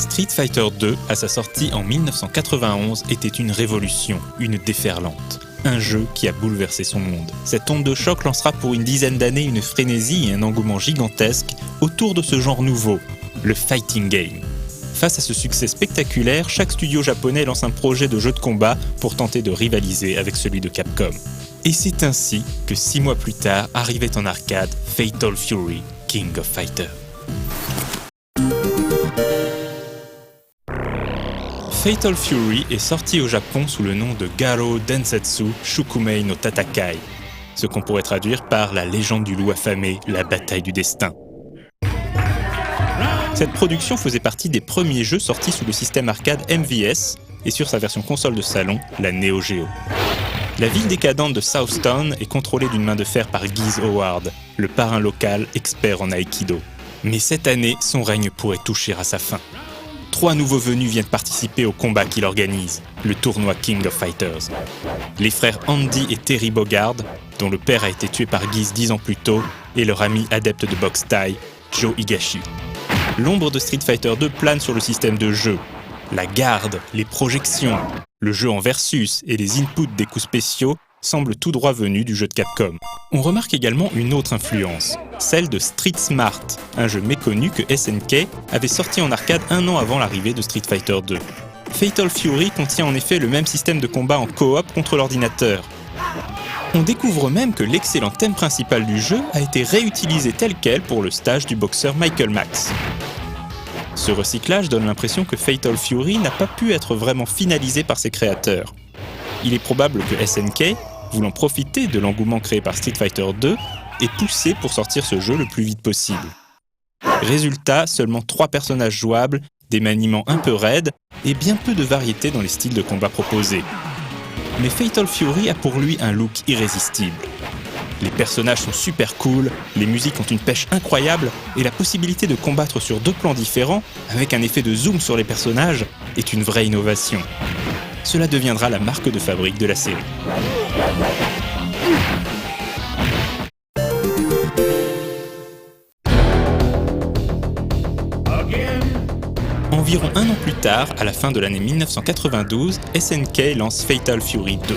Street Fighter 2, à sa sortie en 1991, était une révolution, une déferlante. Un jeu qui a bouleversé son monde. Cette onde de choc lancera pour une dizaine d'années une frénésie et un engouement gigantesque autour de ce genre nouveau, le fighting game. Face à ce succès spectaculaire, chaque studio japonais lance un projet de jeu de combat pour tenter de rivaliser avec celui de Capcom. Et c'est ainsi que 6 mois plus tard arrivait en arcade Fatal Fury, King of Fighters. Fatal Fury est sorti au Japon sous le nom de Garo Densetsu Shukumei no Tatakai, ce qu'on pourrait traduire par la légende du loup affamé, la bataille du destin. Cette production faisait partie des premiers jeux sortis sous le système arcade MVS et sur sa version console de salon, la Neo Geo. La ville décadente de Southtown est contrôlée d'une main de fer par Geese Howard, le parrain local expert en aïkido. Mais cette année, son règne pourrait toucher à sa fin. 3 nouveaux venus viennent participer au combat qu'il organise, le tournoi King of Fighters. Les frères Andy et Terry Bogard, dont le père a été tué par Geese 10 ans plus tôt, et leur ami adepte de boxe thaï, Joe Higashi. L'ombre de Street Fighter 2 plane sur le système de jeu. La garde, les projections, le jeu en versus et les inputs des coups spéciaux semblent tout droit venus du jeu de Capcom. On remarque également une autre influence, celle de Street Smart, un jeu méconnu que SNK avait sorti en arcade 1 an avant l'arrivée de Street Fighter 2. Fatal Fury contient en effet le même système de combat en coop contre l'ordinateur. On découvre même que l'excellent thème principal du jeu a été réutilisé tel quel pour le stage du boxeur Michael Max. Ce recyclage donne l'impression que Fatal Fury n'a pas pu être vraiment finalisé par ses créateurs. Il est probable que SNK, voulant profiter de l'engouement créé par Street Fighter 2, ait poussé pour sortir ce jeu le plus vite possible. Résultat, seulement 3 personnages jouables, des maniements un peu raides et bien peu de variété dans les styles de combat proposés. Mais Fatal Fury a pour lui un look irrésistible. Les personnages sont super cool, les musiques ont une pêche incroyable et la possibilité de combattre sur 2 plans différents, avec un effet de zoom sur les personnages, est une vraie innovation. Cela deviendra la marque de fabrique de la série. Environ 1 an plus tard, à la fin de l'année 1992, SNK lance Fatal Fury 2.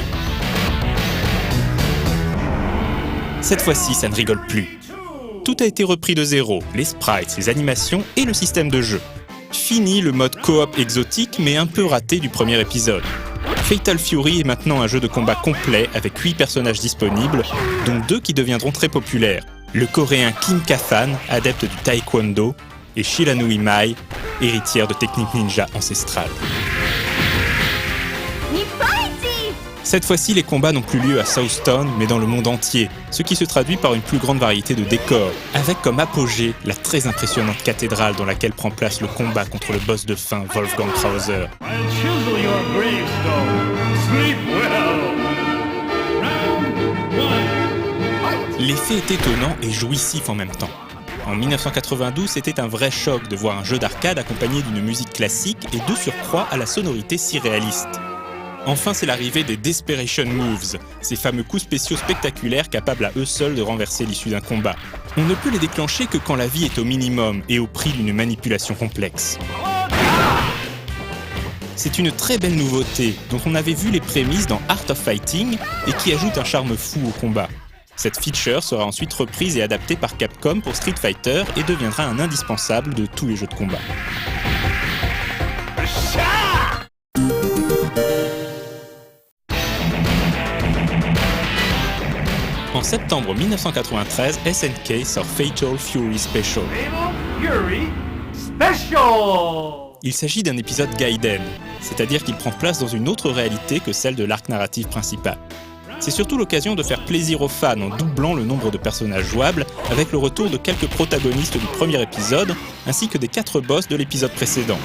Cette fois-ci, ça ne rigole plus. Tout a été repris de zéro, les sprites, les animations et le système de jeu. Fini le mode coop exotique mais un peu raté du premier épisode. Fatal Fury est maintenant un jeu de combat complet avec 8 personnages disponibles, dont 2 qui deviendront très populaires. Le coréen Kim Ka-fan, adepte du taekwondo, et Shiranui Mai, héritière de techniques ninja ancestrales. Cette fois-ci, les combats n'ont plus lieu à Southtown, mais dans le monde entier, ce qui se traduit par une plus grande variété de décors, avec comme apogée la très impressionnante cathédrale dans laquelle prend place le combat contre le boss de fin Wolfgang Krauser. L'effet est étonnant et jouissif en même temps. En 1992, c'était un vrai choc de voir un jeu d'arcade accompagné d'une musique classique et de surcroît à la sonorité si réaliste. Enfin, c'est l'arrivée des Desperation Moves, ces fameux coups spéciaux spectaculaires capables à eux seuls de renverser l'issue d'un combat. On ne peut les déclencher que quand la vie est au minimum et au prix d'une manipulation complexe. C'est une très belle nouveauté, dont on avait vu les prémices dans Art of Fighting et qui ajoute un charme fou au combat. Cette feature sera ensuite reprise et adaptée par Capcom pour Street Fighter et deviendra un indispensable de tous les jeux de combat. En septembre 1993, SNK sort Fatal Fury Special. Il s'agit d'un épisode Gaiden, c'est-à-dire qu'il prend place dans une autre réalité que celle de l'arc narratif principal. C'est surtout l'occasion de faire plaisir aux fans en doublant le nombre de personnages jouables avec le retour de quelques protagonistes du premier épisode ainsi que des 4 boss de l'épisode précédent.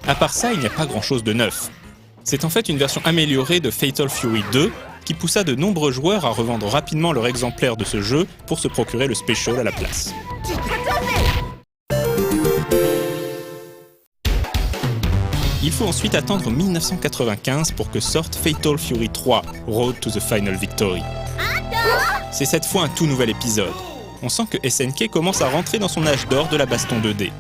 À part ça, il n'y a pas grand-chose de neuf. C'est en fait une version améliorée de Fatal Fury 2 qui poussa de nombreux joueurs à revendre rapidement leur exemplaire de ce jeu pour se procurer le special à la place. Il faut ensuite attendre 1995 pour que sorte Fatal Fury 3, Road to the Final Victory. C'est cette fois un tout nouvel épisode. On sent que SNK commence à rentrer dans son âge d'or de la baston 2D.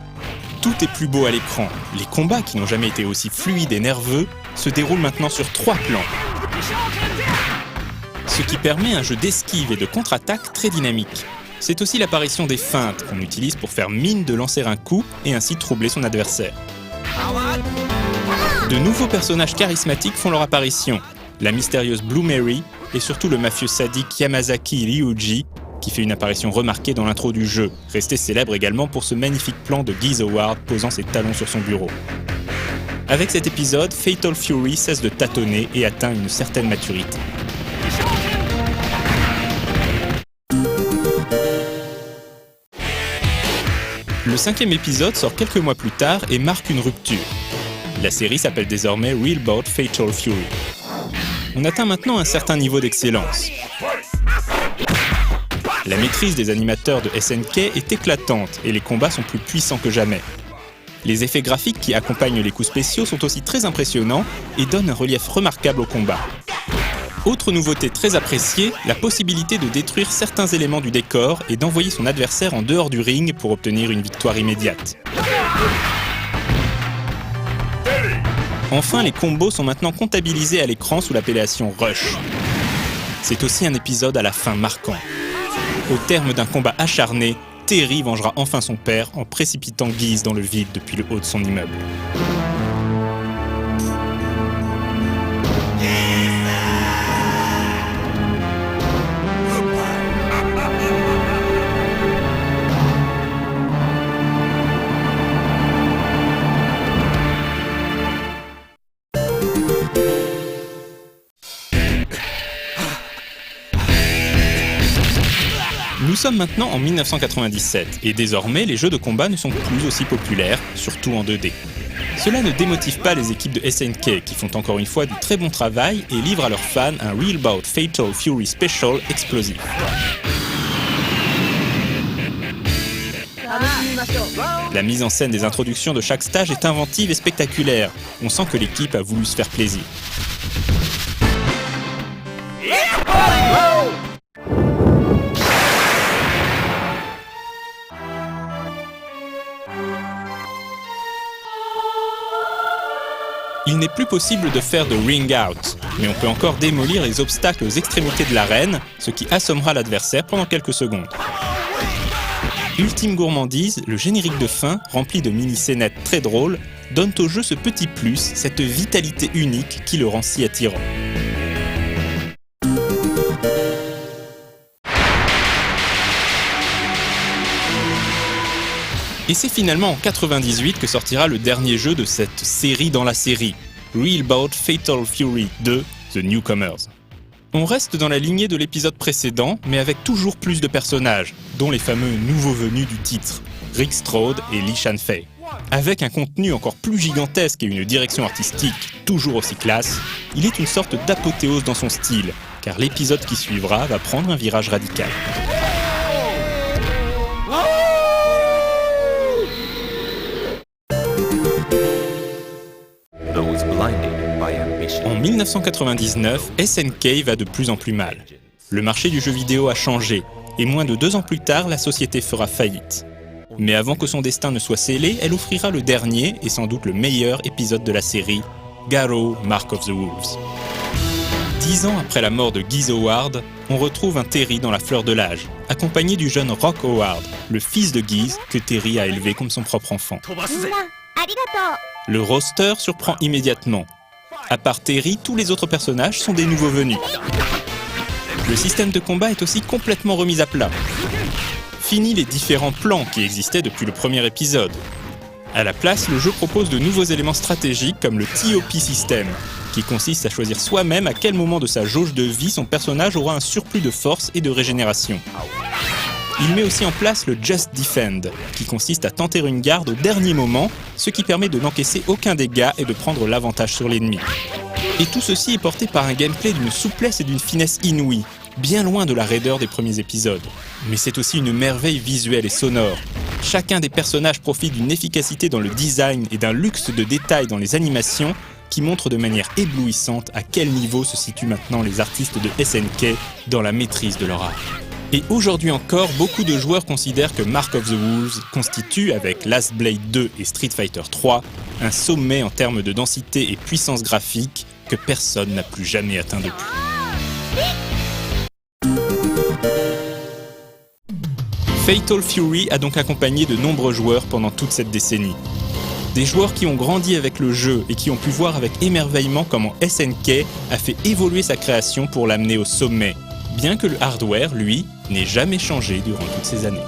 Tout est plus beau à l'écran. Les combats, qui n'ont jamais été aussi fluides et nerveux, se déroulent maintenant sur 3 plans. Ce qui permet un jeu d'esquive et de contre-attaque très dynamique. C'est aussi l'apparition des feintes qu'on utilise pour faire mine de lancer un coup et ainsi troubler son adversaire. De nouveaux personnages charismatiques font leur apparition. La mystérieuse Blue Mary et surtout le mafieux sadique Yamazaki Ryuji, qui fait une apparition remarquée dans l'intro du jeu, resté célèbre également pour ce magnifique plan de Geese Howard posant ses talons sur son bureau. Avec cet épisode, Fatal Fury cesse de tâtonner et atteint une certaine maturité. Le 5e épisode sort quelques mois plus tard et marque une rupture. La série s'appelle désormais Real Bout Fatal Fury. On atteint maintenant un certain niveau d'excellence. La maîtrise des animateurs de SNK est éclatante et les combats sont plus puissants que jamais. Les effets graphiques qui accompagnent les coups spéciaux sont aussi très impressionnants et donnent un relief remarquable au combat. Autre nouveauté très appréciée, la possibilité de détruire certains éléments du décor et d'envoyer son adversaire en dehors du ring pour obtenir une victoire immédiate. Enfin, les combos sont maintenant comptabilisés à l'écran sous l'appellation Rush. C'est aussi un épisode à la fin marquant. Au terme d'un combat acharné, Terry vengera enfin son père en précipitant Geese dans le vide depuis le haut de son immeuble. Nous sommes maintenant en 1997 et désormais les jeux de combat ne sont plus aussi populaires, surtout en 2D. Cela ne démotive pas les équipes de SNK qui font encore une fois du très bon travail et livrent à leurs fans un Real Bout Fatal Fury Special explosif. La mise en scène des introductions de chaque stage est inventive et spectaculaire. On sent que l'équipe a voulu se faire plaisir. Il n'est plus possible de faire de ring out, mais on peut encore démolir les obstacles aux extrémités de l'arène, ce qui assommera l'adversaire pendant quelques secondes. Ultime gourmandise, le générique de fin, rempli de mini-scénettes très drôles, donne au jeu ce petit plus, cette vitalité unique qui le rend si attirant. Et c'est finalement en 98 que sortira le dernier jeu de cette série dans la série, Real Bout Fatal Fury 2, The Newcomers. On reste dans la lignée de l'épisode précédent, mais avec toujours plus de personnages, dont les fameux nouveaux venus du titre, Rick Strode et Lee Shan-fei. Avec un contenu encore plus gigantesque et une direction artistique toujours aussi classe, il est une sorte d'apothéose dans son style, car l'épisode qui suivra va prendre un virage radical. En 1999, SNK va de plus en plus mal. Le marché du jeu vidéo a changé, et moins de 2 ans plus tard, la société fera faillite. Mais avant que son destin ne soit scellé, elle offrira le dernier, et sans doute le meilleur épisode de la série, Garou: Mark of the Wolves. 10 ans après la mort de Geese Howard, on retrouve un Terry dans la fleur de l'âge, accompagné du jeune Rock Howard, le fils de Geese que Terry a élevé comme son propre enfant. Le roster surprend immédiatement. À part Terry, tous les autres personnages sont des nouveaux venus. Le système de combat est aussi complètement remis à plat. Fini les différents plans qui existaient depuis le premier épisode. À la place, le jeu propose de nouveaux éléments stratégiques comme le TOP system, qui consiste à choisir soi-même à quel moment de sa jauge de vie son personnage aura un surplus de force et de régénération. Il met aussi en place le Just Defend, qui consiste à tenter une garde au dernier moment, ce qui permet de n'encaisser aucun dégât et de prendre l'avantage sur l'ennemi. Et tout ceci est porté par un gameplay d'une souplesse et d'une finesse inouïe, bien loin de la raideur des premiers épisodes. Mais c'est aussi une merveille visuelle et sonore. Chacun des personnages profite d'une efficacité dans le design et d'un luxe de détails dans les animations qui montrent de manière éblouissante à quel niveau se situent maintenant les artistes de SNK dans la maîtrise de leur art. Et aujourd'hui encore, beaucoup de joueurs considèrent que Mark of the Wolves constitue, avec Last Blade 2 et Street Fighter 3, un sommet en termes de densité et puissance graphique que personne n'a plus jamais atteint depuis. Fatal Fury a donc accompagné de nombreux joueurs pendant toute cette décennie. Des joueurs qui ont grandi avec le jeu et qui ont pu voir avec émerveillement comment SNK a fait évoluer sa création pour l'amener au sommet, bien que le hardware, lui, n'ait jamais changé durant toutes ces années.